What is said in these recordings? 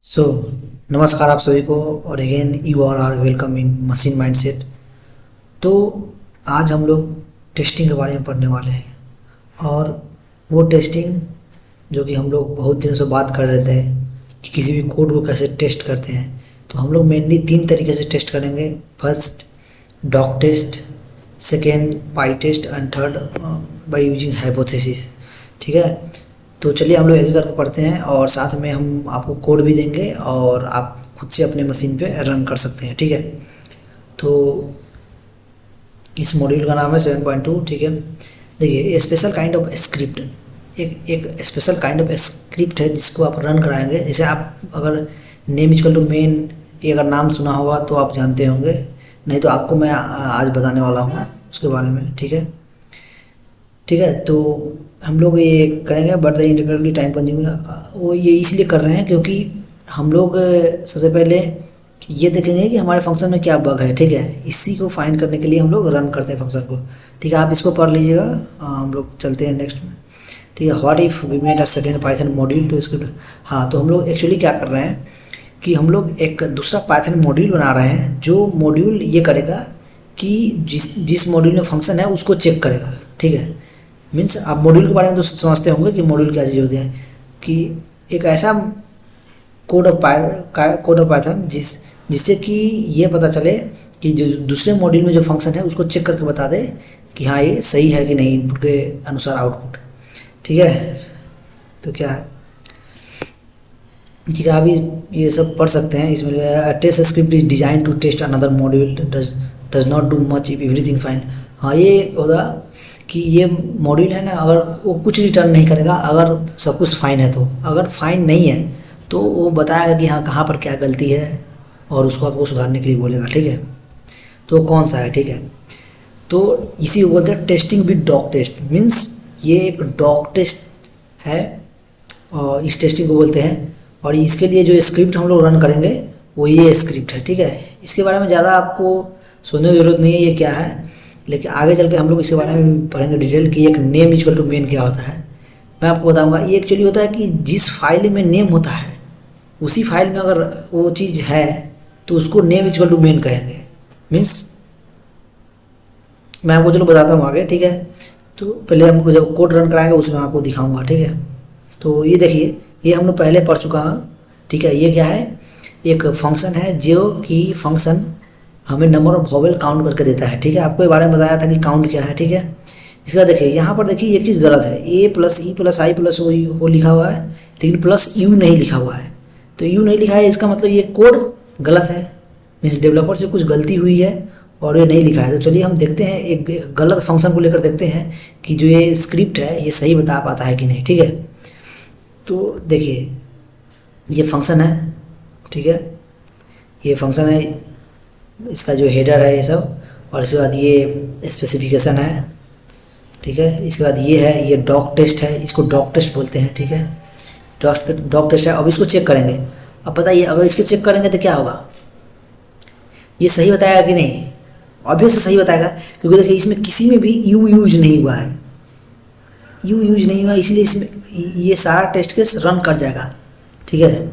सो नमस्कार आप सभी को। और again you are welcome in machine mindset. तो आज हम लोग टेस्टिंग के बारे में पढ़ने वाले हैं। और वो टेस्टिंग जो कि हम लोग बहुत दिनों से बात कर रहे थे कि किसी भी कोड को कैसे टेस्ट करते हैं। तो हम लोग मेनली 3 तरीके से टेस्ट करेंगे। First doctest, second pytest and third by using hypothesis. ठीक है, तो चलिए हम लोग एक करके पढ़ते हैं और साथ में हम आपको कोड भी देंगे और आप खुद से अपने मशीन पे रन कर सकते हैं। ठीक है, तो इस मॉड्यूल का नाम है 7.2। ठीक है, देखिए स्पेशल काइंड ऑफ स्क्रिप्ट, एक स्पेशल काइंड ऑफ स्क्रिप्ट है जिसको आप रन कराएंगे। जैसे आप अगर नेम इक्वल टू मेन ये अगर नाम सुना होगा तो आप जानते होंगे, नहीं तो आपको मैं आज बताने वाला हूँ उसके बारे में। ठीक है, ठीक है, तो हम लोग ये करेंगे but the incredibly time consuming. वो ये इसलिए कर रहे हैं क्योंकि हम लोग सबसे पहले ये देखेंगे कि हमारे फंक्शन में क्या बग है। ठीक है, इसी को फाइंड करने के लिए हम लोग रन करते हैं फंक्शन को। ठीक है, आप इसको पढ़ लीजिएगा। हम लोग चलते हैं नेक्स्ट में। ठीक है, what if we made a certain Python module to script. हाँ, तो हम लोग एक्चुअली क्या कर रहे हैं कि हम लोग एक दूसरा पाइथन मॉड्यूल बना रहे हैं जो मॉड्यूल ये करेगा कि जिस मॉड्यूल में फंक्शन है उसको चेक करेगा। ठीक है, मीन्स आप मॉड्यूल के बारे में तो समझते होंगे कि मॉड्यूल क्या चीज़ होती है, कि एक ऐसा कोड ऑफ पाइथन जिससे कि ये पता चले कि जो दूसरे मॉड्यूल में जो फंक्शन है उसको चेक करके बता दे कि हाँ ये सही है कि नहीं इनपुट के अनुसार आउटपुट। ठीक है, तो क्या है, ठीक है, अभी ये सब पढ़ सकते हैं। इसमें test script is design to test another module does not do much if everything fine. हाँ, ये होगा कि ये मॉड्यूल है ना, अगर वो कुछ रिटर्न नहीं करेगा अगर सब कुछ फाइन है। तो अगर फाइन नहीं है तो वो बताएगा कि हाँ कहाँ पर क्या गलती है और उसको आपको सुधारने के लिए बोलेगा। ठीक है, तो कौन सा है। ठीक है, तो इसी को बोलते हैं testing with doctest. Means ये एक डॉग टेस्ट है और इस टेस्टिंग को बोलते हैं। और इसके लिए जो स्क्रिप्ट हम लोग रन करेंगे वो ये स्क्रिप्ट है। ठीक है, इसके बारे में ज़्यादा आपको सोचने की ज़रूरत नहीं है ये क्या है, लेकिन आगे चल के हम लोग इसके बारे में पढ़ेंगे डिटेल कि एक नेम इक्वल टू मेन क्या होता है। मैं आपको बताऊंगा। ये एक्चुअली होता है कि जिस फाइल में नेम होता है उसी फाइल में अगर वो चीज़ है तो उसको नेम इक्वल टू मेन कहेंगे। मीन्स मैं आपको चलो बताता हूँ आगे। ठीक है, तो पहले हमको जब कोड रन कराएंगे उसमें आपको दिखाऊंगा। ठीक है, तो ये देखिए ये हम लोग पहले पढ़ चुका हूँ। ठीक है, ये क्या है, एक फंक्शन है जो कि फंक्शन हमें नंबर ऑफ वॉवेल काउंट करके देता है। ठीक है, आपको ये बारे में बताया था कि काउंट क्या है। ठीक है, इसके बाद देखिए यहाँ पर देखिए एक चीज़ गलत है, ए प्लस ई प्लस आई प्लस वो लिखा हुआ है लेकिन प्लस यू नहीं लिखा हुआ है। तो यू नहीं लिखा है इसका मतलब ये कोड गलत है, मीन्स डेवलपर से कुछ गलती हुई है और ये नहीं लिखा है। तो चलिए हम देखते हैं एक गलत फंक्शन को लेकर देखते हैं कि जो ये स्क्रिप्ट है ये सही बता पाता है कि नहीं। ठीक है, तो देखिए ये फंक्शन है। ठीक है, ये फंक्शन है, इसका जो हेडर है ये सब, और इसके बाद ये स्पेसिफिकेशन है। ठीक है, इसके बाद ये है, ये डॉग टेस्ट है, इसको डॉग टेस्ट बोलते हैं। ठीक है, डॉग टेस्ट है। अब इसको चेक करेंगे। अब बताइए अगर इसको चेक करेंगे तो क्या होगा, ये सही बताएगा कि नहीं। ऑब्वियसली सही बताएगा क्योंकि देखिए इसमें किसी में भी यू यूज नहीं हुआ है, यू यूज नहीं हुआ, इसलिए इसमें ये सारा टेस्ट केस रन कर जाएगा। ठीक है,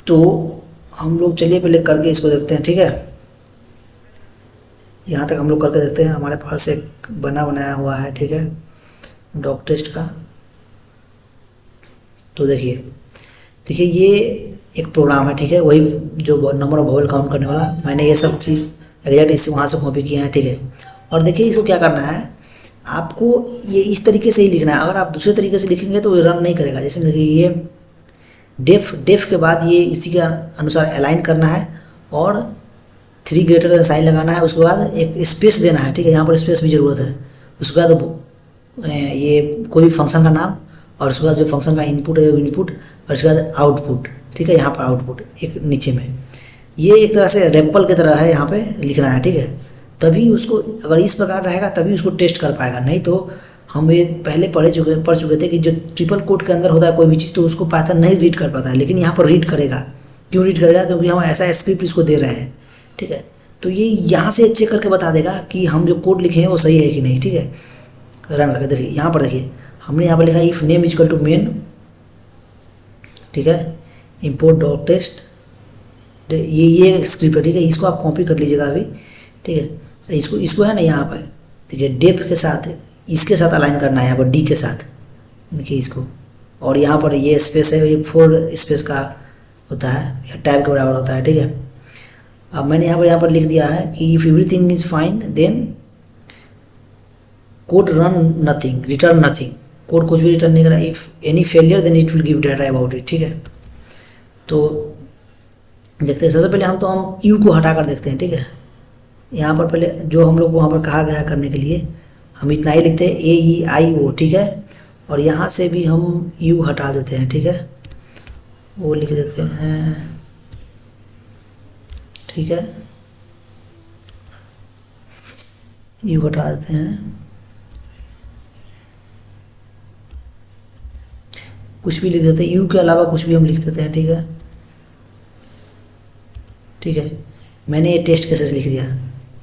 तो हम लोग चलिए पहले करके इसको देखते हैं। ठीक है, यहाँ तक हम लोग करके देखते हैं। हमारे पास एक बनाया हुआ है। ठीक है, डॉग टेस्ट का। तो देखिए ये एक प्रोग्राम है। ठीक है, वही जो नंबर ऑफ वॉवेल काउंट करने वाला, मैंने ये सब चीज़ एग्जैक्ट इससे वहाँ से कॉपी किया है। ठीक है, और देखिए इसको क्या करना है, आपको ये इस तरीके से ही लिखना है। अगर आप दूसरे तरीके से लिखेंगे तो ये रन नहीं करेगा। जैसे देखिए ये डेफ के बाद ये इसी के अनुसार अलाइन करना है और 3 ग्रेटर देन साइन लगाना है। उसके बाद एक स्पेस देना है। ठीक है, यहाँ पर स्पेस भी ज़रूरत है। उसके बाद ये कोई भी फंक्शन का नाम और उसके बाद जो फंक्शन का इनपुट है वो इनपुट और उसके बाद आउटपुट। ठीक है, यहाँ पर आउटपुट एक नीचे में ये एक तरह से रेपल की तरह है, यहाँ पे लिखना है। ठीक है, तभी उसको अगर इस प्रकार रहेगा तभी उसको टेस्ट कर पाएगा। नहीं तो हम ये पहले पढ़ चुके थे कि जो ट्रिपल कोट के अंदर होता है कोई भी चीज़ तो उसको पाइथन नहीं रीड कर पाता है, लेकिन यहाँ पर रीड करेगा। क्यों रीड करेगा, क्योंकि हम ऐसा स्क्रिप्ट इसको दे रहे हैं। ठीक है, तो ये यहाँ से चेक करके बता देगा कि हम जो कोड लिखे हैं वो सही है कि नहीं। ठीक है, रन करके देखिए, यहाँ पर देखिए हमने यहाँ पर लिखा if name equal to main. ठीक है, import डॉट टेस्ट, ये स्क्रिप्ट है, ठीक है, इसको आप कॉपी कर लीजिएगा अभी, ठीक है। इसको है ना यहाँ पर देखिए डेफ के साथ इसके साथ अलाइन करना है यहाँ पर डी के साथ, देखिए इसको, और यहाँ पर ये स्पेस है, ये 4 स्पेस का होता है या टाइप के बराबर होता है, ठीक है। अब मैंने यहाँ पर लिख दिया है कि if everything is fine then code run nothing, return nothing, code कुछ भी रिटर्न नहीं करा, if any failure then it will give data about it, ठीक है। तो देखते हैं, सबसे पहले हम यू को हटा कर देखते हैं, ठीक है। यहाँ पर पहले जो हम लोग को वहाँ पर कहा गया है करने के लिए, हम इतना ही लिखते हैं AEIO, ठीक है। और यहाँ से भी हम यू हटा देते हैं, ठीक है, वो लिख देते हैं, ठीक है, यू हटा देते हैं, कुछ भी लिख देते हैं, यू के अलावा कुछ भी हम लिख देते हैं, ठीक है, ठीक है। मैंने ये टेस्ट केसेस लिख दिया,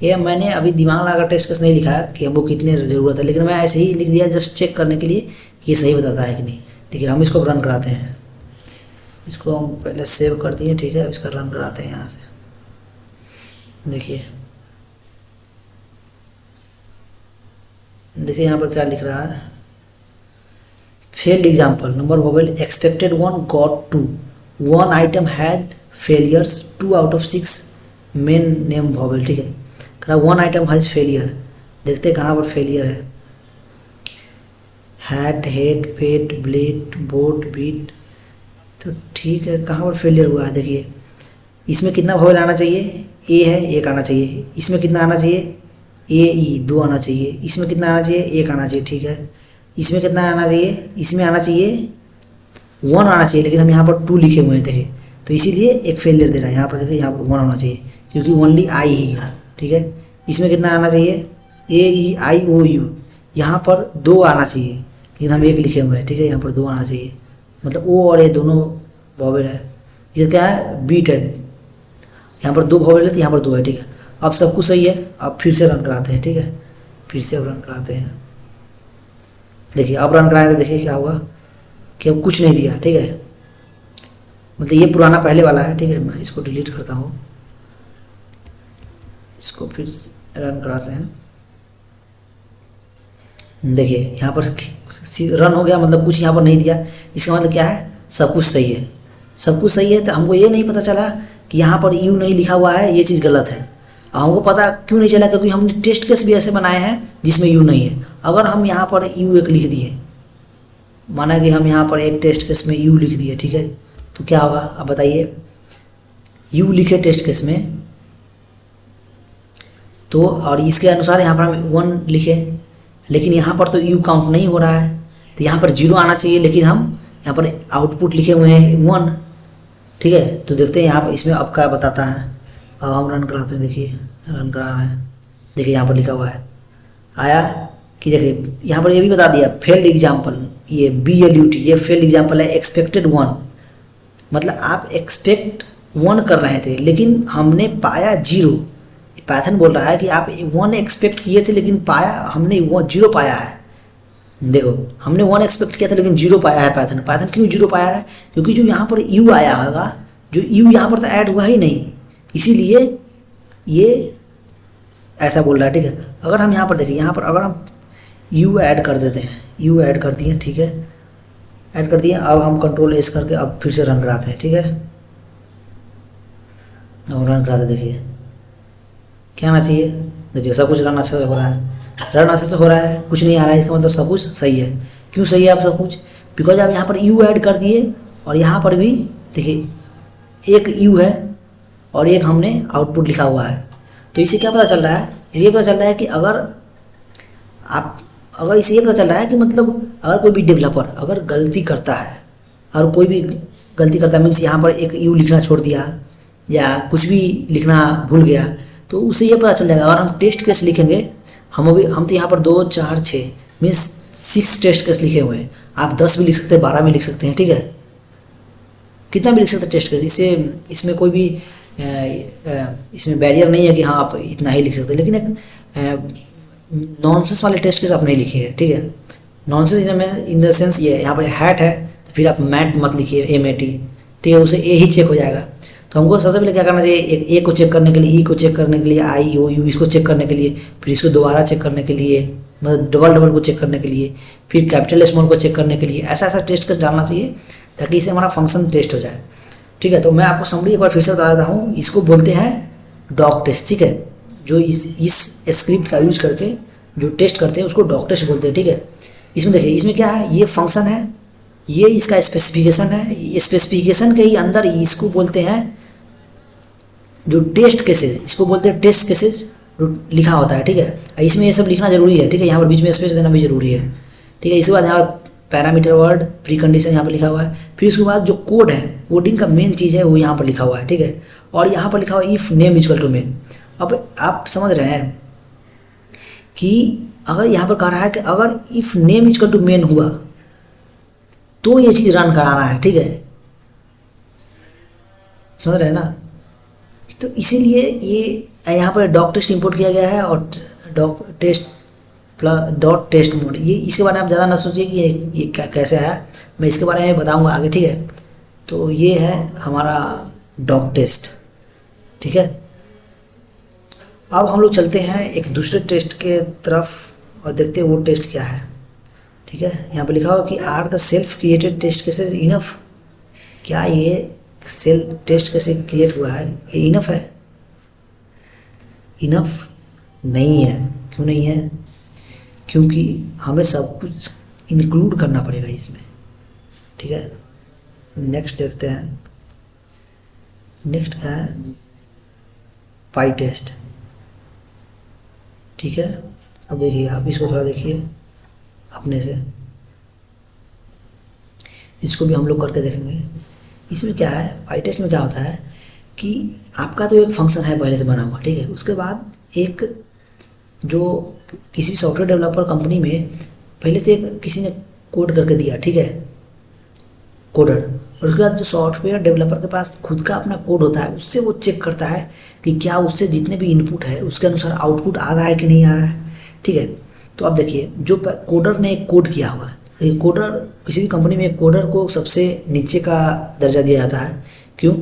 ये मैंने अभी दिमाग लगाकर टेस्ट केस नहीं लिखा है कि हमको कितने ज़रूरत है, लेकिन मैं ऐसे ही लिख दिया जस्ट चेक करने के लिए कि ये सही बताता है कि नहीं, ठीक है। हम इसको रन कराते हैं, इसको हम पहले सेव कर दिए, ठीक है, अब इसका रन कराते हैं यहाँ से, देखिए यहाँ पर क्या लिख रहा है, failed example, number vowel expected 1 got 2, 1 item had failures 2 out of 6 main name vowel, ठीक है। कह 1 आइटम हैज फेलियर, देखते हैं कहाँ पर फेलियर है, had, head, pet, blade, boat, beat, तो ठीक है, कहाँ पर फेलियर हुआ है, देखिए इसमें कितना वोवेल आना चाहिए, ए है 1 आना चाहिए, इसमें कितना आना चाहिए AE 2 आना चाहिए, इसमें कितना आना चाहिए 1 आना चाहिए, ठीक है। इसमें कितना आना चाहिए, इसमें आना चाहिए 1 आना चाहिए, लेकिन हम यहाँ पर 2 लिखे हुए हैं, देखिए, तो इसीलिए एक फेलियर दे रहा है। यहाँ पर देखिए, यहाँ पर 1 होना चाहिए क्योंकि ओनली आई ही है, ठीक है। इसमें कितना आना चाहिए AEIOU, यहाँ पर 2 आना चाहिए, लेकिन हम 1 लिखे हुए हैं, ठीक है, यहाँ पर 2 आना चाहिए, मतलब O और A दोनों वोवेल है। ये क्या है, बीट है, यहाँ पर 2 वोवेल है तो यहाँ पर 2 है, ठीक है। अब सब कुछ सही है, अब फिर से रन कराते हैं, ठीक है, फिर से अब रन कराते हैं, देखिए अब रन कराए तो देखिए क्या होगा कि अब कुछ नहीं दिया, ठीक है, मतलब ये पुराना पहले वाला है, ठीक है। मैं इसको डिलीट करता हूँ, इसको फिर रन कराते हैं, देखिए यहाँ पर रन हो गया, मतलब कुछ यहाँ पर नहीं दिया, इसका मतलब क्या है, सब कुछ सही है, सब कुछ सही है। तो हमको ये नहीं पता चला कि यहाँ पर यू नहीं लिखा हुआ है, ये चीज़ गलत है। हमको पता क्यों नहीं चला, क्योंकि हमने टेस्ट केस भी ऐसे बनाए हैं जिसमें यू नहीं है। अगर हम यहाँ पर यू 1 लिख दिए, माना कि हम यहाँ पर एक टेस्ट केस में यू लिख दिए, ठीक है, तो क्या होगा अब बताइए, यू लिखे टेस्ट केस में तो, और इसके अनुसार यहाँ पर हम 1 लिखे, लेकिन यहाँ पर तो यू काउंट नहीं हो रहा है, तो यहाँ पर 0 आना चाहिए, लेकिन हम यहाँ पर आउटपुट लिखे हुए हैं 1, ठीक है। तो देखते हैं यहाँ पर इसमें अब क्या बताता है। अब हम रन कराते हैं, देखिए रन करा रहे हैं, देखिए यहाँ पर लिखा हुआ है आया कि देखिए यहाँ पर ये भी बता दिया फेल्ड एग्जाम्पल, ये BLUT, ये फेल्ड एग्जाम्पल है, एक्सपेक्टेड 1, मतलब आप एक्सपेक्ट 1 कर रहे थे लेकिन हमने पाया 0। पाइथन बोल रहा है कि आप 1 एक्सपेक्ट किए थे लेकिन पाया हमने 0 पाया है। देखो हमने 1 एक्सपेक्ट किया था लेकिन 0 पाया है। पाइथन क्यों 0 पाया है, क्योंकि जो यहाँ पर यू आया होगा, जो यू यहाँ पर तो ऐड हुआ ही नहीं, इसीलिए ये ऐसा बोल रहा है, ठीक है। अगर हम यहाँ पर देखें, यहाँ पर अगर हम यू ऐड कर देते हैं, यू ऐड कर दिए, ठीक है, ऐड कर दिए। अब हम कंट्रोल एस करके अब फिर से रन कराते हैं, ठीक है, अब रन कराते, देखिए क्या आना चाहिए, देखिए सब कुछ रन अच्छे से हो रहा है, रन अच्छे से हो रहा है, कुछ नहीं आ रहा है, इसका मतलब सब कुछ सही है। क्यों सही है आप सब कुछ, बिकॉज आप यहाँ पर यू ऐड कर दिए और यहाँ पर भी देखिए एक यू है और एक हमने आउटपुट लिखा हुआ है। तो इससे क्या पता चल रहा है, ये पता चल रहा है कि अगर इससे ये पता चल रहा है कि मतलब अगर कोई भी डेवलपर अगर गलती करता है, और कोई भी गलती करता है मीन्स यहाँ पर एक यू लिखना छोड़ दिया या कुछ भी लिखना भूल गया, तो उससे ये पता चल जाएगा। अगर हम टेस्ट केस लिखेंगे, हम तो यहाँ पर 2 4 6 मीन्स 6 टेस्ट केस लिखे हुए हैं। आप 10 भी लिख सकते हैं, 12 भी लिख सकते हैं, ठीक है, कितना भी लिख सकते हैं टेस्ट केस। इसमें कोई भी इसमें बैरियर नहीं है कि हाँ आप इतना ही लिख सकते हैं, लेकिन एक नॉनसेंस वाले टेस्ट केस आप नहीं लिखिए, ठीक है। नॉनसेंस इन द सेंस ये यहाँ पर हैट है तो फिर आप मैट मत लिखिए, MAT, ठीक है, उसे ए ही चेक हो जाएगा। तो हमको सबसे पहले क्या करना चाहिए, ए को चेक करने के लिए, ई को चेक करने के लिए, आई ओ यू इसको चेक करने के लिए, फिर इसको दोबारा चेक करने के लिए, मतलब डबल डबल को चेक करने के लिए, फिर कैपिटल स्मॉल को चेक करने के लिए, ऐसा ऐसा टेस्ट केस डालना चाहिए ताकि इससे हमारा फंक्शन टेस्ट हो जाए। ठीक है, तो मैं आपको समरी एक बार फिर से बता देता हूँ। इसको बोलते हैं डॉग टेस्ट। ठीक है, जो इस स्क्रिप्ट का यूज करके जो टेस्ट करते हैं उसको डॉग टेस्ट बोलते हैं। ठीक है, इसमें देखिए, इसमें क्या है, ये फंक्शन है, ये इसका स्पेसिफिकेशन है, स्पेसिफिकेशन के ही अंदर इसको बोलते हैं जो टेस्ट केसेस, इसको बोलते हैं टेस्ट केसेस लिखा होता है। ठीक है, इसमें ये सब लिखना जरूरी है। ठीक है, यहाँ पर बीच में स्पेस देना भी जरूरी है। ठीक है, इसके बाद यहाँ पर पैरामीटर वर्ड प्री कंडीशन यहाँ पर लिखा हुआ है। फिर उसके बाद जो कोड है, कोडिंग का मेन चीज़ है वो यहाँ पर लिखा हुआ है। ठीक है, और यहाँ पर लिखा हुआ है if name equal to main. अब आप समझ रहे हैं कि अगर यहाँ पर कह रहा है कि अगर if name equal to main हुआ तो ये चीज़ रन कराना है। ठीक है, समझ रहे हैं ना। तो इसीलिए ये यहाँ पर डॉग टेस्ट इंपोर्ट किया गया है और doctest plus dot test mode. ये इसके बारे में आप ज़्यादा ना सोचिए कि ये कैसे है, मैं इसके बारे में बताऊंगा आगे। ठीक है, तो ये है हमारा डॉग टेस्ट। ठीक है, अब हम लोग चलते हैं एक दूसरे टेस्ट के तरफ और देखते हैं वो टेस्ट क्या है। ठीक है, यहाँ पे लिखा हुआ कि are the self created test cases enough. क्या ये सेल्फ टेस्ट कैसे क्रिएट हुआ है, ये इनफ है? इनफ नहीं है। क्यों नहीं है? क्योंकि हमें सब कुछ इंक्लूड करना पड़ेगा इसमें। ठीक है, नेक्स्ट देखते हैं। नेक्स्ट क्या है, पाई टेस्ट। ठीक है, अब देखिए, आप इसको थोड़ा देखिए अपने से, इसको भी हम लोग करके देखेंगे। इसमें क्या है, पाई टेस्ट में क्या होता है कि आपका तो एक फंक्शन है पहले से बना हुआ। ठीक है, उसके बाद एक जो किसी भी सॉफ्टवेयर डेवलपर कंपनी में पहले से किसी ने कोड करके दिया। ठीक है, कोडर, और उसके बाद जो सॉफ्टवेयर डेवलपर के पास खुद का अपना कोड होता है, उससे वो चेक करता है कि क्या उससे जितने भी इनपुट है उसके अनुसार आउटपुट आ रहा है कि नहीं आ रहा है। ठीक है, तो अब देखिए, जो कोडर ने एक कोड किया हुआ है, कोडर किसी भी कंपनी में कोडर को सबसे नीचे का दर्जा दिया जाता है। क्यों?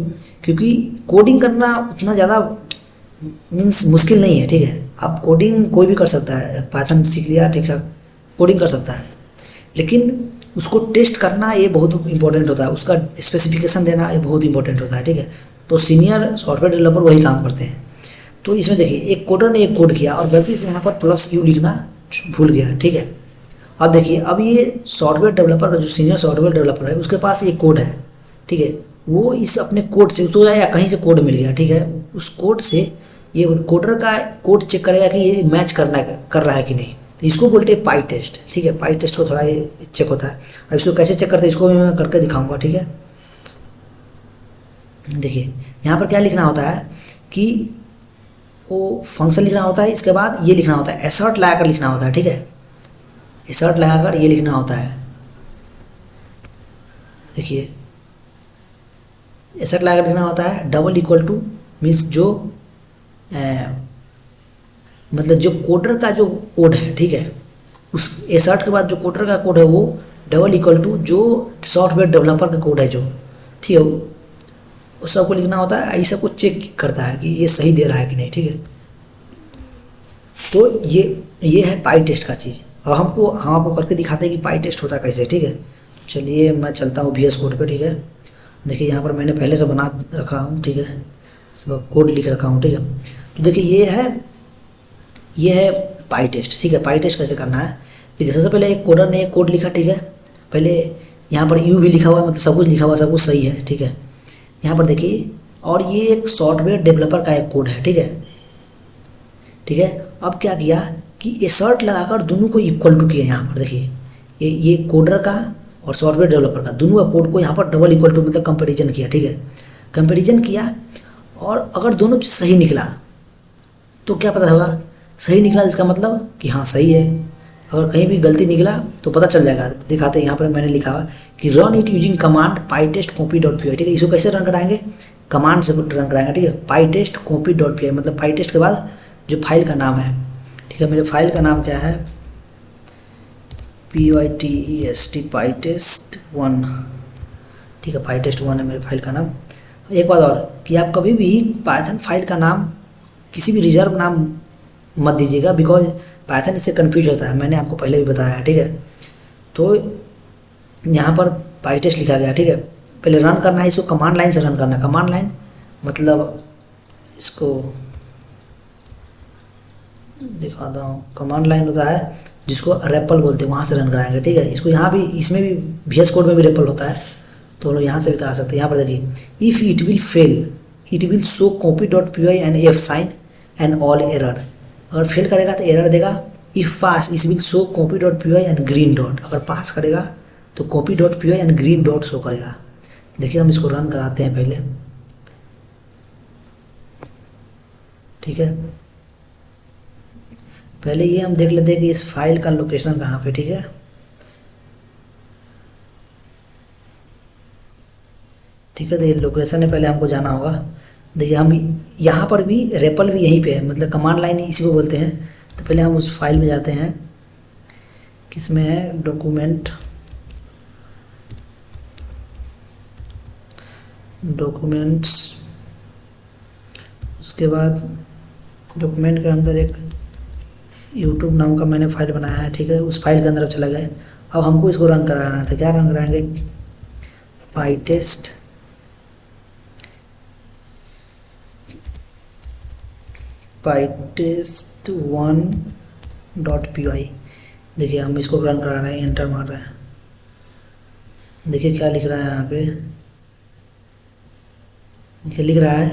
क्योंकि कोडिंग करना उतना ज़्यादा मीन्स मुश्किल नहीं है। ठीक है, आप कोडिंग कोई भी कर सकता है, पाइथन सीख लिया ठीक ठाक कोडिंग कर सकता है, लेकिन उसको टेस्ट करना ये बहुत इंपॉर्टेंट होता है, उसका स्पेसिफिकेशन देना ये बहुत इंपॉर्टेंट होता है। ठीक है, तो सीनियर सॉफ्टवेयर डेवलपर वही काम करते हैं। तो इसमें देखिए, एक कोडर ने एक कोड किया और गलती से यहाँ पर प्लस यू लिखना भूल गया। ठीक है, अब देखिए, अब ये सॉफ्टवेयर डेवलपर का जो सीनियर सॉफ्टवेयर डेवलपर है उसके पास एक कोड है। ठीक है, वो इस अपने कोड से उसको या कहीं से कोड मिल गया। ठीक है, उस कोड से ये कोडर का कोड चेक करेगा कि ये मैच कर रहा है कि नहीं। तो इसको बोलते हैं पाई टेस्ट। ठीक है, पाई टेस्ट को थोड़ा ये चेक होता है। अब इसको कैसे चेक करते हैं इसको भी मैं करके दिखाऊंगा। ठीक है, देखिए यहाँ पर क्या लिखना होता है कि वो फंक्शन लिखना होता है, इसके बाद ये लिखना होता है, एसर्ट लगाकर लिखना होता है। ठीक है, एसर्ट लगाकर ये लिखना होता है। देखिए, एसर्ट लगाकर लिखना होता है डबल इक्वल टू मीन्स जो मतलब जो कोडर का जो कोड है। ठीक है, उस एसर्ट के बाद जो कोडर का कोड है वो डबल इक्वल टू जो सॉफ्टवेयर डेवलपर का कोड है जो, ठीक है, उस सबको लिखना होता है। ये सबको चेक करता है कि ये सही दे रहा है कि नहीं। ठीक है, तो ये है पाई टेस्ट का चीज़। और हम आपको करके दिखाते हैं कि पाई टेस्ट होता है कैसे। ठीक है, चलिए मैं चलता हूँ VS कोड पे। ठीक है, देखिए यहाँ पर मैंने पहले से बना रखा हूँ। ठीक है, सब कोड लिख रखा हूँ। ठीक है, तो देखिए ये है पाई टेस्ट। ठीक है, पाई टेस्ट कैसे करना है, देखिए सबसे पहले एक कोडर ने एक कोड लिखा। ठीक है, पहले यहाँ पर यू भी लिखा हुआ है, मतलब सब कुछ लिखा हुआ, सब कुछ सही है। ठीक है, यहाँ पर देखिए, और ये एक सॉफ्टवेयर डेवलपर का एक कोड है। ठीक है, ठीक है, अब क्या किया कि एसर्ट लगाकर दोनों को इक्वल टू किया। यहाँ पर देखिए, ये कोडर का और सॉफ्टवेयर डेवलपर का दोनों का कोड को यहाँ पर डबल इक्वल टू मतलब कंपैरिजन किया। ठीक है, कंपैरिजन किया, और अगर दोनों चीज़ सही निकला तो क्या पता होगा, सही निकला इसका मतलब कि हाँ सही है। अगर कहीं भी गलती निकला तो पता चल जाएगा। दिखाते हैं, यहाँ पर मैंने लिखा हुआ कि run it using command pytest-copy.py। ठीक है, इसको कैसे रन कराएंगे, कमांड से रन कराएंगे। ठीक है, pytest-copy.py मतलब पाई टेस्ट के बाद जो फाइल का नाम है। ठीक है, मेरे फाइल का नाम क्या है, pytest pytest1। ठीक है, pytest1 है मेरे फाइल का नाम। एक बात और कि आप कभी भी पाइथन फाइल का नाम किसी भी रिजर्व नाम मत दीजिएगा, बिकॉज पाइथन इससे कन्फ्यूज होता है, मैंने आपको पहले भी बताया है, ठीक है। तो यहाँ पर pytest लिखा गया, ठीक है। पहले रन करना है इसको, कमांड लाइन से रन करना है। कमांड लाइन मतलब इसको दिखाता हूँ, कमांड लाइन होता है जिसको रेपल बोलते हैं, वहाँ से रन कराएंगे, ठीक है। इसको यहाँ भी, इसमें भी VS कोड में भी रेपल होता है, तो हम लोग यहाँ से भी करा सकते हैं। यहाँ पर देखिए, if it will fail it will show copy.py and f sign and all error. अगर फेल करेगा तो एरर देगा। If pass it will show copy.py and green dot. अगर पास करेगा तो copy.py and green dot show करेगा। देखिए हम इसको रन कराते हैं पहले, ठीक है। पहले ये हम देख लेते हैं कि इस फाइल का लोकेशन कहाँ पे, ठीक है। ठीक है, तो ये लोकेशन है, पहले हमको जाना होगा। देखिए हम यहाँ पर भी रेपल भी यहीं पे है, मतलब कमांड लाइन इसी को बोलते हैं। तो पहले हम उस फाइल में जाते हैं, किसमें है, डॉक्यूमेंट्स। उसके बाद डॉक्यूमेंट के अंदर एक यूट्यूब नाम का मैंने फाइल बनाया है, ठीक है। उस फाइल के अंदर अब चला गए। अब हमको इसको रन कराना था, क्या रन कराएंगे, pytest1.py। देखिए हम इसको रन करा रहे हैं, एंटर मार रहे हैं। देखिए क्या लिख रहा है यहाँ पे, देखिए लिख रहा है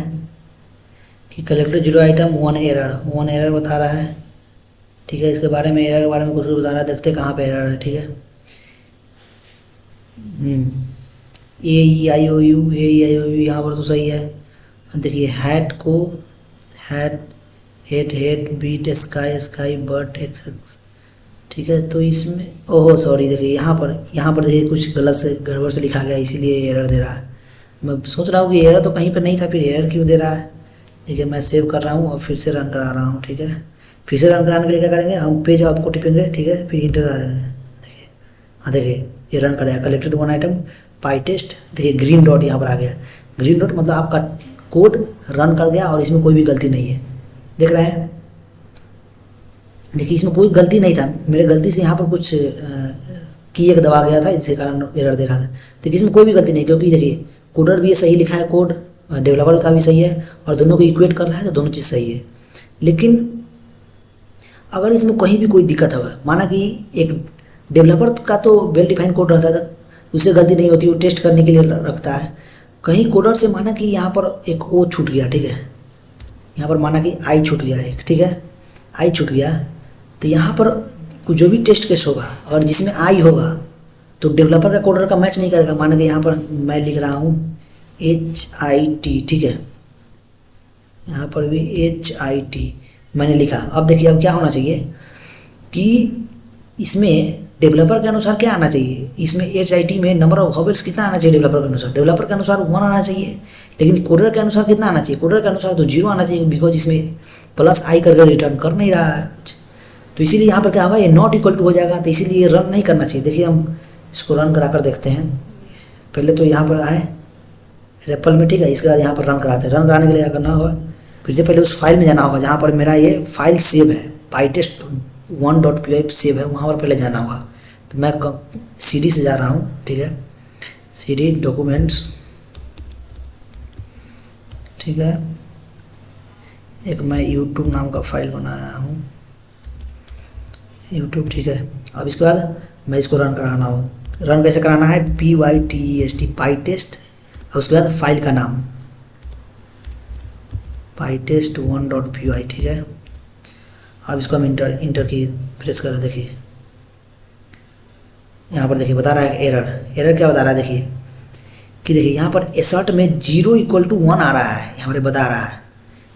कि कलेक्टर 0 आइटम 1 एरर बता रहा है, ठीक है। इसके बारे में, एरर के बारे में कुछ बता रहा है, देखते हैं कहाँ पे एरर है, ठीक है। AEIOU यहाँ पर तो सही है। देखिए hate beat sky but x, ठीक है। तो इसमें ओहो सॉरी, देखिए यहाँ पर देखिए कुछ गलत से गड़बड़ से लिखा गया, इसीलिए एरर दे रहा है। मैं सोच रहा हूँ कि एरर तो कहीं पर नहीं था, फिर एरर क्यों दे रहा है। ठीक है, मैं सेव कर रहा हूँ और फिर से रन करा रहा हूँ, ठीक है। फिर से रन कराने के लिए क्या करेंगे, हम पेज आपको टिपेंगे, ठीक है, फिर इंटर डाल देंगे। देखिए हाँ, देखिए ये रन कराया, कलेक्टेड 1 आइटम pytest। देखिए ग्रीन डॉट यहाँ पर आ गया। ग्रीन डॉट मतलब आपका कोड रन कर गया और इसमें कोई भी गलती नहीं है, देख रहे हैं। देखिए इसमें कोई गलती नहीं था, मेरे गलती से यहाँ पर कुछ की एक दबा गया था, जिसके कारण एरर दे रहा था। देखिए इसमें कोई भी गलती नहीं, क्योंकि देखिए कोडर भी सही लिखा है, कोड डेवलपर का भी सही है, और दोनों को इक्वेट कर रहा है, तो दोनों चीज़ सही है। लेकिन अगर इसमें कहीं भी कोई दिक्कत होगा, माना कि एक डेवलपर का तो वेल डिफाइंड कोड रहता था, उससे गलती नहीं होती, वो टेस्ट करने के लिए रखता है। कहीं कोडर से माना कि यहाँ पर एक ओ छूट गया, ठीक है, यहाँ पर माना कि आई छूट गया एक, ठीक है, आई छूट गया, तो यहाँ पर जो भी टेस्ट केस होगा और जिसमें आई होगा तो डेवलपर का कोडर का मैच नहीं करेगा। माना कि यहाँ पर मैं लिख रहा हूँ HIT, ठीक है, यहाँ पर भी HIT मैंने लिखा। अब देखिए अब क्या होना चाहिए कि इसमें डेवलपर के अनुसार क्या आना चाहिए, इसमें HIT में नंबर ऑफ हॉबल्स कितना आना चाहिए डेवलपर के अनुसार, डेवलपर के अनुसार 1 आना चाहिए, लेकिन कोडर के अनुसार कितना आना चाहिए, कोडर के अनुसार तो 0 आना चाहिए, बिकॉज इसमें प्लस आई करके रिटर्न कर नहीं रहा है कुछ। तो इसीलिए यहाँ पर क्या होगा, ये नॉट इक्वल टू हो जाएगा, तो इसीलिए रन नहीं करना चाहिए। देखिए हम इसको रन करा कर देखते हैं। पहले तो यहाँ पर आए रेपल में, ठीक है, इसके बाद यहाँ पर रन कराते हैं। रन कराने के लिए क्या करना होगा, फिर से पहले उस फाइल में जाना होगा जहाँ पर मेरा ये फाइल सेव है, pytest1.py सेव है, वहाँ पर पहले जाना होगा। तो मैं CD से जा रहा हूँ, ठीक है, CD डॉक्यूमेंट्स, ठीक है। एक मैं यूट्यूब नाम का फाइल बनाया हूँ, यूट्यूब, ठीक है। अब इसके बाद मैं इसको रन कराना हूँ। रन कैसे कराना है, PYTEST pytest, और उसके बाद फाइल का नाम pytest1.py, ठीक है। अब इसको हम इंटर की प्रेस करें। देखिए यहाँ पर देखिए बता रहा है एरर क्या बता रहा है, देखिए कि देखिए यहाँ पर एसर्ट में 0 = 1 आ रहा है, यहाँ पर बता रहा है।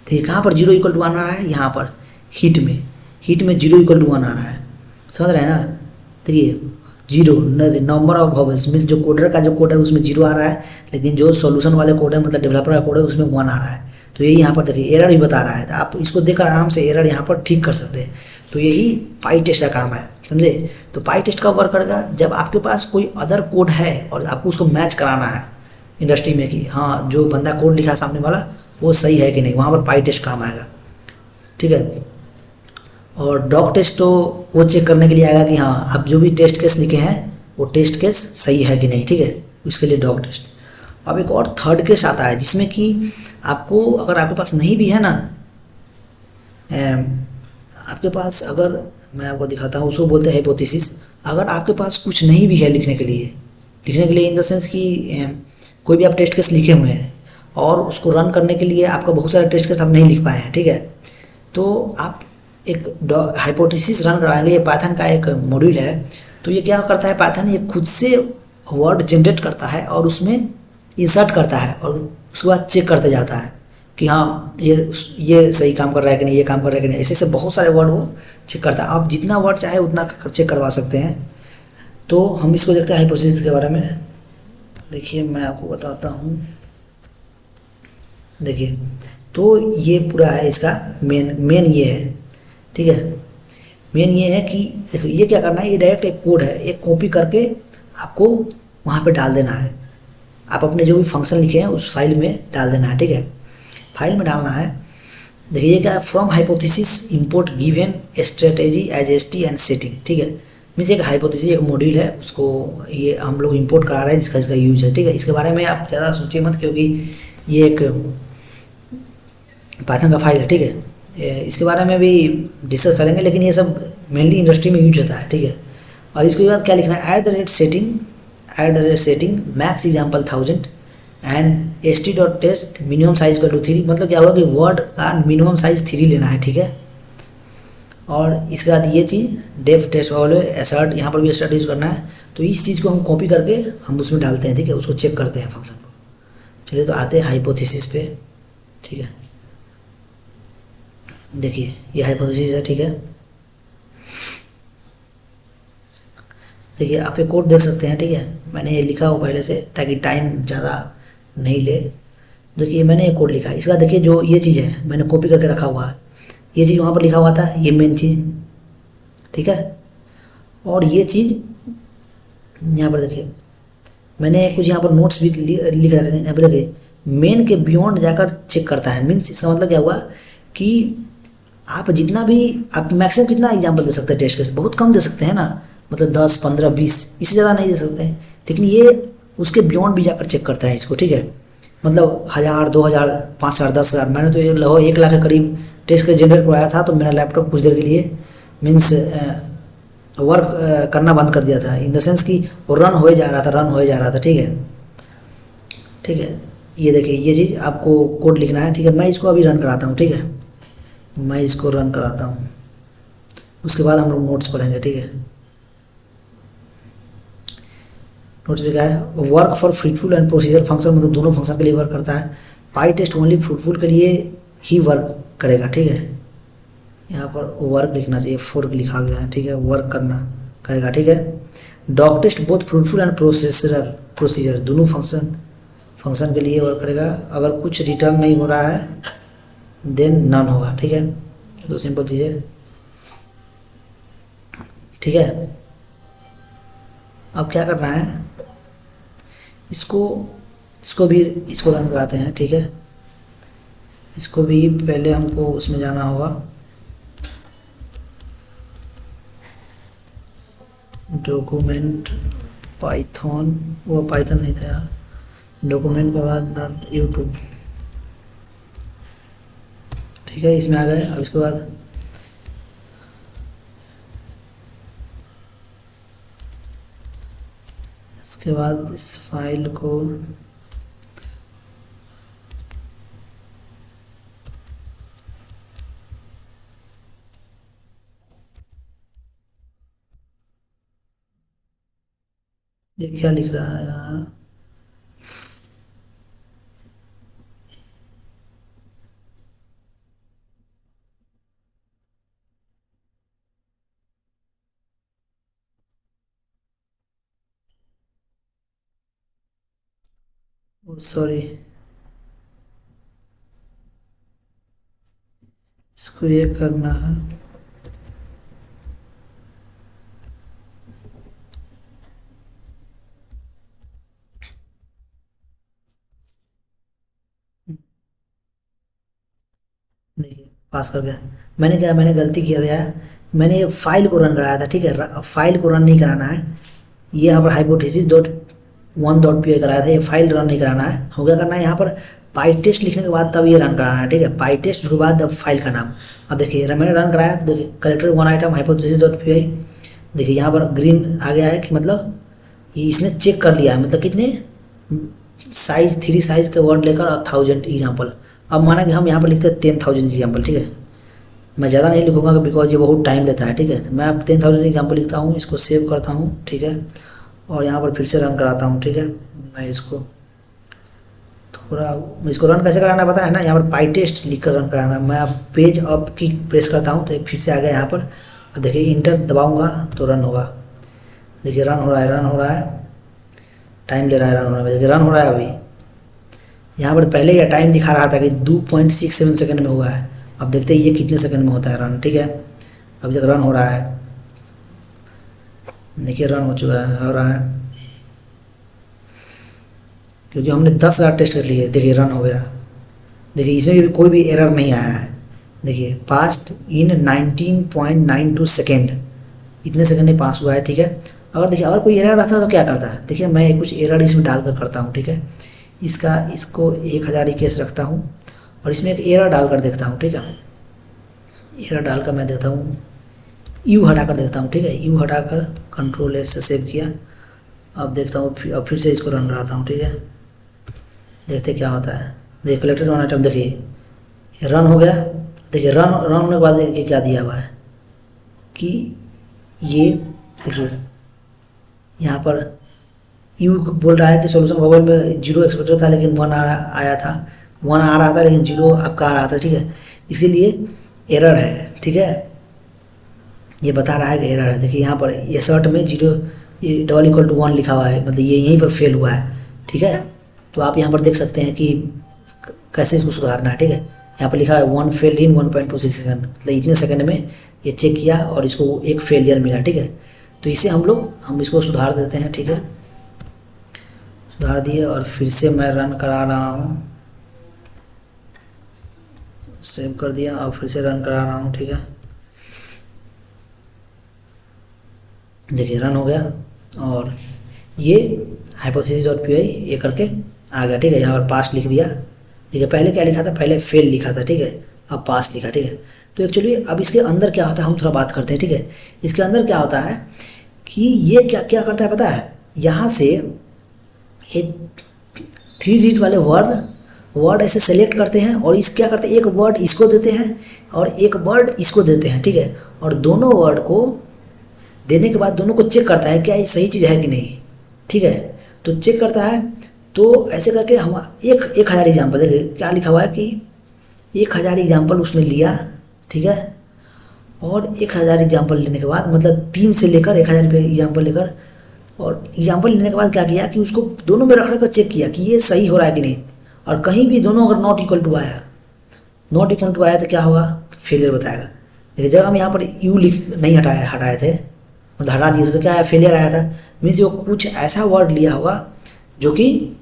देखिए कहाँ पर 0 = 1 आ रहा है, यहाँ पर हीट में 0 = 1 आ रहा है, समझ रहे हैं ना। देखिए 0 नंबर ऑफ हॉबल्स मीन्स जो कोडर का जो कोड है उसमें 0 आ रहा है, लेकिन जो सॉल्यूशन वाले कोड है मतलब डेवलपर का कोड है उसमें 1 आ रहा है। तो यही यहाँ पर देखिए एरर भी बता रहा है, तो आप इसको देखकर आराम से एरर यहाँ पर ठीक कर सकते हैं। तो यही pytest का काम है, समझे। तो pytest का वर्क करेगा जब आपके पास कोई अदर कोड है और आपको उसको मैच कराना है, इंडस्ट्री में कि हाँ जो बंदा कोड लिखा सामने वाला वो सही है कि नहीं, वहाँ पर पाई टेस्ट काम आएगा, ठीक है। और डॉग टेस्ट तो वो चेक करने के लिए आएगा कि हाँ आप जो भी टेस्ट केस लिखे हैं वो टेस्ट केस सही है कि नहीं, ठीक है, उसके लिए डॉग टेस्ट। अब एक और थर्ड केस आता है जिसमें कि आपको अगर आपके पास नहीं भी है ना, आपके पास अगर मैं आपको दिखाता हूँ उसको बोलते हैं हाइपोथेसिस। अगर आपके पास कुछ नहीं भी है लिखने के लिए इन द सेंस कि कोई भी आप टेस्ट केस लिखे हुए हैं और उसको रन करने के लिए आपका बहुत सारे टेस्ट केस आप नहीं लिख पाए हैं, ठीक है, तो आप एक हाइपोथेसिस रन कराएंगे। ये पाइथन का एक मॉड्यूल है। तो ये क्या करता है, पाइथन ये खुद से वर्ड जनरेट करता है और उसमें इंसर्ट करता है और उसके बाद चेक करते जाता है कि हाँ ये सही काम कर रहा है कि नहीं, ये काम कर रहा है कि नहीं, ऐसे ऐसे बहुत सारे वर्ड वो चेक करता है। आप जितना वर्ड चाहे उतना चेक करवा सकते हैं। तो हम इसको देखते हैं हाइपोथेसिस के बारे में। देखिए मैं आपको बताता हूँ। देखिए तो ये पूरा है इसका मेन ये है, ठीक है। मेन ये है कि देखो ये क्या करना है, ये डायरेक्ट एक कोड है, एक कॉपी करके आपको वहाँ पे डाल देना है। आप अपने जो भी फंक्शन लिखे हैं उस फाइल में डाल देना है, ठीक है, फाइल में डालना है। देखिए क्या है, from hypothesis import given strategy as S T and setting, ठीक है। मीन्स एक हाइपोथेसिस एक मॉड्यूल है, उसको ये हम लोग इंपोर्ट करा रहे हैं जिसका इसका यूज है, ठीक है। इसके बारे में आप ज़्यादा सोचिए मत क्योंकि ये एक पाइथन का फाइल है, ठीक है। इसके बारे में भी डिस्कस करेंगे, लेकिन ये सब मेनली इंडस्ट्री में यूज होता है, ठीक है। और इसके बाद क्या लिखना है, @setting max example 1000 and st.test minimum size का 3। मतलब क्या होगा कि वर्ड का मिनिमम साइज 3 लेना है, ठीक है। और इसके बाद ये चीज़ डेफ टेस्ट वाले एसर्ट, यहाँ पर भी एसर्ट यूज़ करना है। तो इस चीज़ को हम कॉपी करके हम उसमें डालते हैं, ठीक है, उसको चेक करते हैं फंक्शन को। चलिए तो आते हैं हाइपोथेसिस पे, ठीक है। देखिए ये हाइपोथेसिस है, ठीक है। देखिए आप ये कोड देख सकते हैं, ठीक है, मैंने ये लिखा हुआ पहले से ताकि टाइम ज़्यादा नहीं ले। देखिए मैंने ये कोड लिखा, इसका देखिए जो ये चीज़ है मैंने कॉपी करके रखा हुआ है, ये चीज़ वहाँ पर लिखा हुआ था, ये मेन चीज़, ठीक है। और ये चीज़ यहाँ पर देखिए मैंने कुछ यहाँ पर नोट्स भी लिख रखे हैं। यहाँ पर देखिए मेन के बियॉन्ड जाकर चेक करता है। मीन्स इसका मतलब क्या हुआ कि आप जितना भी आप मैक्सिमम कितना एग्जाम्पल दे सकते हैं टेस्ट केस, बहुत कम दे सकते हैं ना, मतलब 10 15 20 इससे ज़्यादा नहीं दे सकते हैं। लेकिन ये उसके बियॉन्ड भी जाकर चेक करता है इसको, ठीक है। मतलब 1000 2000 5000 10,000, मैंने तो ये लगभग 1 लाख के करीब टेस्ट केस जनरेट करवाया था। तो मेरा लैपटॉप कुछ देर के लिए मीन्स वर्क करना बंद कर दिया था, इन द सेंस कि वो रन हो जा रहा था, ठीक है, ठीक है। ये देखिए ये चीज़ आपको कोड लिखना है, ठीक है। मैं इसको अभी रन कराता हूँ, ठीक है, मैं इसको रन कराता हूँ, उसके बाद हम लोग नोट्स पढ़ेंगे, ठीक है। नोट्स लिखा है work for fruitful and procedure function, मतलब दोनों फंक्शन के लिए वर्क करता है। पाई टेस्ट ओनली फ्रूटफुल के लिए ही वर्क करेगा, ठीक है। यहाँ पर वर्क लिखना चाहिए, फोर्क लिखा गया है, ठीक है, वर्क करना करेगा, ठीक है। Doctest both fruitful and procedure दोनों फंक्शन के लिए वर्क करेगा। अगर कुछ रिटर्न नहीं हो रहा है देन नन होगा, ठीक है। तो सिंपल चीज़ है, ठीक है। अब क्या करना है, इसको भी इसको रन कराते हैं, ठीक है। इसको भी पहले हमको उसमें जाना होगा, डॉक्यूमेंट पाइथन, वो पाइथन नहीं था यार, डॉक्यूमेंट के बाद यूट्यूब, ठीक है, इसमें आ गए। अब इसके बाद इस फाइल को ये क्या लिख रहा है यार, सॉरी, इसको ये करना है, पास कर गया। मैंने गलती किया था, मैंने फाइल को रन कराया था, ठीक है, फाइल को रन नहीं कराना है। ये यहाँ पर hypothesis dot one dot P कराया था, ये फाइल रन नहीं कराना है। हो गया करना है यहाँ पर पाई टेस्ट लिखने के बाद तब ये रन कराना है, ठीक है, पाई टेस्ट उसके बाद अब फाइल का नाम। अब देखिए मैंने रन कराया, देखिए collector one item hypothesis dot P I, देखिए यहाँ पर ग्रीन आ गया है कि मतलब ये इसने चेक कर लिया है, मतलब कितने साइज 3 साइज के वर्ड लेकर 1000 एग्जाम्पल। अब माना कि हम यहाँ पर लिखते हैं 10,000 एग्जाम्पल, ठीक है, मैं ज़्यादा नहीं लिखूँगा बिकॉज ये बहुत टाइम लेता है, ठीक है। तो मैं अब 10,000 एग्जाम्पल लिखता हूँ, इसको सेव करता हूँ, ठीक है, और यहाँ पर फिर से रन कराता हूँ, ठीक है। मैं इसको थोड़ा, इसको रन कैसे कराना पता है ना, यहाँ पर पाई टेस्ट लिख कर रन कराना। मैं अब पेज अप की प्रेस करता हूँ तो फिर से आ गया यहाँ पर, और देखिए इंटर दबाऊँगा तो रन होगा। देखिए रन हो रहा है, टाइम ले रहा है रन होने में, देखिए रन हो रहा है अभी। यहाँ पर पहले यह टाइम दिखा रहा था कि 2.67 सेकंड में हुआ है, अब देखते हैं ये कितने सेकंड में होता है रन, ठीक है। अभी तक रन हो रहा है, देखिए रन हो चुका है, हो रहा है, क्योंकि हमने 10,000 टेस्ट कर लिए। देखिए रन हो गया, देखिए इसमें भी कोई भी एरर नहीं आया है। देखिए पास्ट इन 19.92 सेकेंड, इतने सेकंड में पास हुआ है, ठीक है। अगर देखिए अगर कोई एरर रहता तो क्या करता है, देखिए मैं कुछ एरर इसमें डालकर करता हूँ, ठीक है। इसको 1000 केस रखता हूँ और इसमें एक एरर डालकर देखता हूँ, ठीक है। एरर डालकर मैं देखता हूँ, यू हटाकर देखता हूँ, ठीक है, यू हटाकर कंट्रोल एस से सेव किया। अब देखता हूँ, अब फिर से इसको रन कराता हूँ, ठीक है, देखते क्या होता है। देखिए कलेक्टेड वन आइटम, देखिए रन हो गया। देखिए रन होने के बाद देखिए क्या दिया हुआ है कि ये देखिए यहाँ पर यू बोल रहा है कि सॉल्यूशन मोबाइल में 0 एक्सपेक्टेड था लेकिन 1 आया था, 1 आ रहा था लेकिन 0 आपका आ रहा था, ठीक है। इसके लिए एरर है, ठीक है, ये बता रहा है कि एरर है। देखिए यहाँ पर ये शर्ट में 0 =1 लिखा हुआ है, मतलब ये यहीं पर फेल हुआ है, ठीक है। तो आप यहाँ पर देख सकते हैं कि कैसे इसको सुधारना है, ठीक है। यहाँ पर लिखा है 1 फेल्ड इन 1.26 सेकंड, मतलब इतने सेकंड में ये चेक किया और इसको एक फेलियर मिला, ठीक है। तो इसे हम इसको सुधार देते हैं, ठीक है, सुधार दिए और फिर से मैं रन करा रहा हूँ, सेव कर दिया और फिर से रन करा रहा हूँ, ठीक है। देखिए रन हो गया और ये हाइपोथेसिस डॉट पी आई ये करके आ गया, ठीक है। यहाँ पर पास लिख दिया, ठीक है। पहले क्या लिखा था, पहले फेल लिखा था, ठीक है, अब पास लिखा, ठीक है। तो एक्चुअली अब इसके अंदर क्या होता है हम थोड़ा बात करते हैं, ठीक है। इसके अंदर क्या होता है कि ये क्या क्या करता है पता है, यहाँ से ये 3 डिजिट वाले वर्ड ऐसे सेलेक्ट करते हैं और इस क्या करते हैं, एक वर्ड इसको देते हैं और एक वर्ड इसको देते हैं, ठीक है। और दोनों वर्ड को देने के बाद दोनों को चेक करता है क्या ये सही चीज़ है कि नहीं, ठीक है। तो चेक करता है, तो ऐसे करके हम 1000 एग्जाम्पल, देखिए क्या लिखा हुआ है कि 1000 एग्जाम्पल उसने लिया, ठीक है। और 1000 एग्जाम्पल लेने के बाद मतलब 3 से लेकर 1000 एग्जाम्पल लेकर, और एग्जाम्पल लेने के बाद क्या किया कि उसको दोनों में रख कर चेक किया कि ये सही हो रहा है कि नहीं। और कहीं भी दोनों अगर नॉट इक्वल टू आया तो क्या होगा, फेलियर बताएगा। देखिए जब हम यहाँ पर यू नहीं हटाए थे, मतलब हटा दिए थे, तो क्या आया, फेलियर आया था। मीन्स वो कुछ ऐसा वर्ड लिया होगा जो कि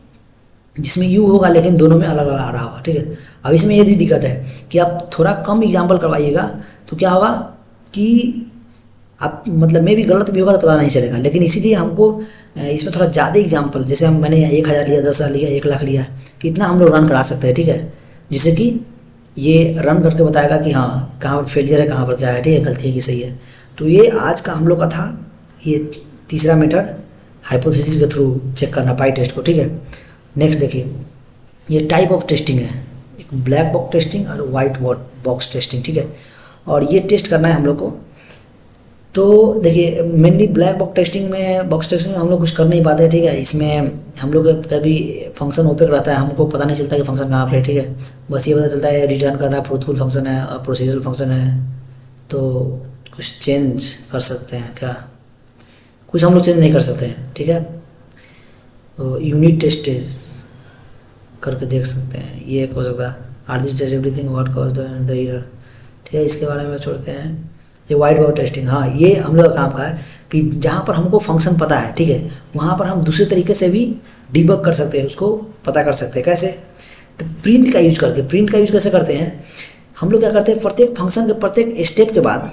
जिसमें यू होगा लेकिन दोनों में अलग अलग आ रहा होगा, ठीक है। अब इसमें ये भी दिक्कत है कि आप थोड़ा कम एग्जाम्पल करवाइएगा तो क्या होगा कि आप मतलब में भी गलत भी होगा तो पता नहीं चलेगा। लेकिन इसीलिए हमको इसमें थोड़ा ज़्यादा एग्जाम्पल, जैसे मैंने 1000 लिया, 10,000 लिया, 1,00,000 लिया, इतना हम लोग रन करा सकते हैं, ठीक है। जिससे कि ये रन करके बताएगा कि हाँ कहाँ पर फेलियर है, कहाँ पर क्या है, ठीक है, गलती है कि सही है। तो ये आज का हम लोग का था, ये तीसरा मेथड हाइपोथेसिस के थ्रू चेक करना पाई टेस्ट को, ठीक है। नेक्स्ट देखिए, ये टाइप ऑफ टेस्टिंग है, एक ब्लैक बॉक्स टेस्टिंग और वाइट बॉक्स टेस्टिंग, ठीक है। और ये टेस्ट करना है हम लोग को। तो देखिए मेनली ब्लैक बॉक्स टेस्टिंग में हम लोग कुछ कर नहीं पाते, ठीक है। इसमें हम लोग कभी फंक्शन ओपन रहता है, हमको पता नहीं चलता कि फंक्शन कहाँ पे है, ठीक है। बस ये पता चलता है रिटर्न करना ट्रूथफुल फंक्शन है और प्रोसीजरल फंक्शन है। तो कुछ चेंज कर सकते हैं क्या, कुछ हम लोग चेंज नहीं कर सकते हैं, ठीक है। तो यूनिट टेस्ट करके देख सकते हैं, ये एक हो सकता है। Are this test everything what cause the error, ठीक है। इसके बारे में छोड़ते हैं। ये वाइट बॉक्स टेस्टिंग, हाँ ये हम लोग का काम का है कि जहाँ पर हमको फंक्शन पता है, ठीक है, वहाँ पर हम दूसरे तरीके से भी डिबग कर सकते हैं, उसको पता कर सकते हैं। कैसे, तो प्रिंट का यूज करके। प्रिंट का यूज कैसे करते हैं, हम लोग क्या करते हैं, प्रत्येक फंक्शन के प्रत्येक स्टेप के बाद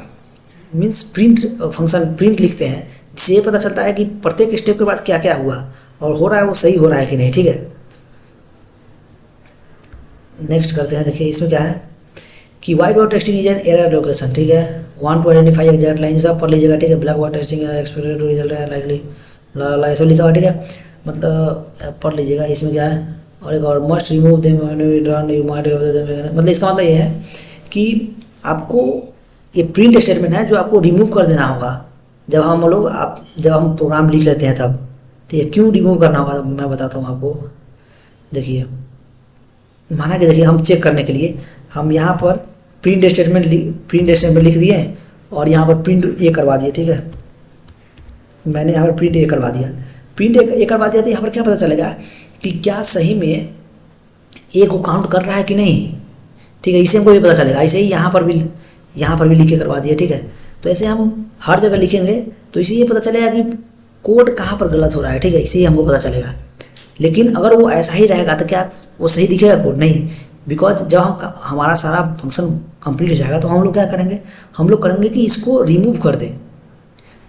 मीन्स प्रिंट फंक्शन प्रिंट लिखते हैं, जिससे ये पता चलता है कि प्रत्येक स्टेप के बाद क्या क्या हुआ और हो रहा है वो सही हो रहा है कि नहीं। ठीक है, नेक्स्ट करते हैं। देखिए इसमें क्या है कि white box testing is an error location. ठीक है, want to identify exact line, सब पढ़ लीजिएगा। ठीक है, black box testing expected result है लाइकली ला ऐसा लिखा हुआ। ठीक है, मतलब पढ़ लीजिएगा। इसमें क्या है, और एक और must remove them you might, मतलब इसका मतलब ये है कि आपको ये प्रिंट स्टेटमेंट है जो आपको रिमूव कर देना होगा जब हम प्रोग्राम लिख लेते हैं तब। ठीक है, क्यों रिमूव करना होगा मैं बताता हूँ आपको। देखिए माना कि देखिए हम चेक करने के लिए हम यहाँ पर प्रिंट स्टेटमेंट लिख दिए और यहाँ पर प्रिंट ए करवा दिए। ठीक है, मैंने यहाँ पर प्रिंट ए करवा दिया। प्रिंट ए करवा दिया तो यहाँ पर क्या पता चलेगा कि क्या सही में ए को काउंट कर रहा है कि नहीं। ठीक है, इससे हमको ये पता चलेगा। ऐसे ही यहाँ पर भी लिख के करवा दिया। ठीक है, तो ऐसे हम हर जगह लिखेंगे तो इसे ये पता चलेगा कि कोड कहाँ पर गलत हो रहा है। ठीक है, इसे हमको पता चलेगा। लेकिन अगर वो ऐसा ही रहेगा तो क्या वो सही दिखेगा कोड? नहीं, बिकॉज जब हमारा सारा फंक्शन कंप्लीट हो जाएगा तो हम लोग क्या करेंगे, हम लोग करेंगे कि इसको रिमूव कर दें।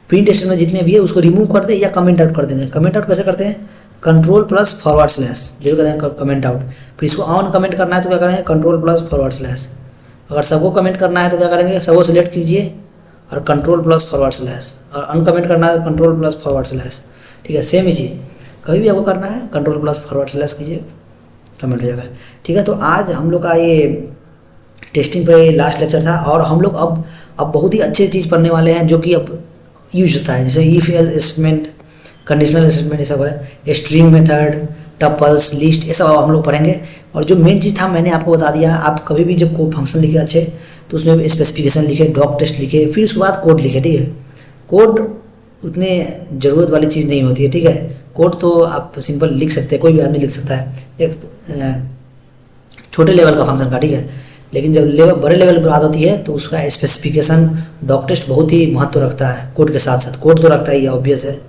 प्रिंट स्टेटमेंट जितने भी है उसको रिमूव कर दें या कमेंट आउट कर देंगे। कमेंट आउट कैसे करते हैं, कंट्रोल प्लस फॉरवर्ड स्लैश जरूर करेंगे कमेंट आउट। फिर इसको ऑन कमेंट करना है तो क्या करेंगे, कंट्रोल प्लस फॉरवर्ड स्लैश। अगर सबको कमेंट करना है तो क्या करेंगे, सबको सिलेक्ट कीजिए और कंट्रोल प्लस फॉरवर्ड स्लैश, और अनकमेंट करना है तो कंट्रोल प्लस फॉरवर्ड स्लैश। ठीक है, सेम ही चीज़ कभी भी आपको करना है, कंट्रोल प्लस फॉरवर्ड स्लैश कीजिए, कमेंट हो जाएगा। ठीक है, तो आज हम लोग का ये टेस्टिंग पे लास्ट लेक्चर था और हम लोग अब बहुत ही अच्छी चीज़ पढ़ने वाले हैं जो कि अब यूज होता है, जैसे if else statement, conditional statement, ये सब है, स्ट्रिंग मेथड, टपल्स, लिस्ट, ये सब हम लोग पढ़ेंगे। और जो मेन चीज़ था मैंने आपको बता दिया। आप कभी भी जब कोड फंक्शन लिखे अच्छे तो उसमें स्पेसिफिकेशन लिखे, डॉक टेस्ट लिखे, फिर उसके बाद कोड लिखे। ठीक है, कोड उतने ज़रूरत वाली चीज़ नहीं होती है। ठीक है, कोड तो आप सिंपल लिख सकते हैं, कोई भी आदमी लिख सकता है एक छोटे लेवल का फंक्शन का। ठीक है, लेकिन जब बड़े लेवल पर बात होती है तो उसका स्पेसिफिकेशन, डॉक टेस्ट बहुत ही महत्व रखता है कोड के साथ साथ। कोड तो रखता ही है, ऑब्वियस है।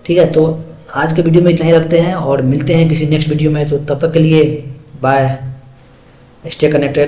ठीक है, तो आज के वीडियो में इतना ही रखते हैं और मिलते हैं किसी नेक्स्ट वीडियो में। तो तब तक के लिए बाय, स्टे कनेक्टेड।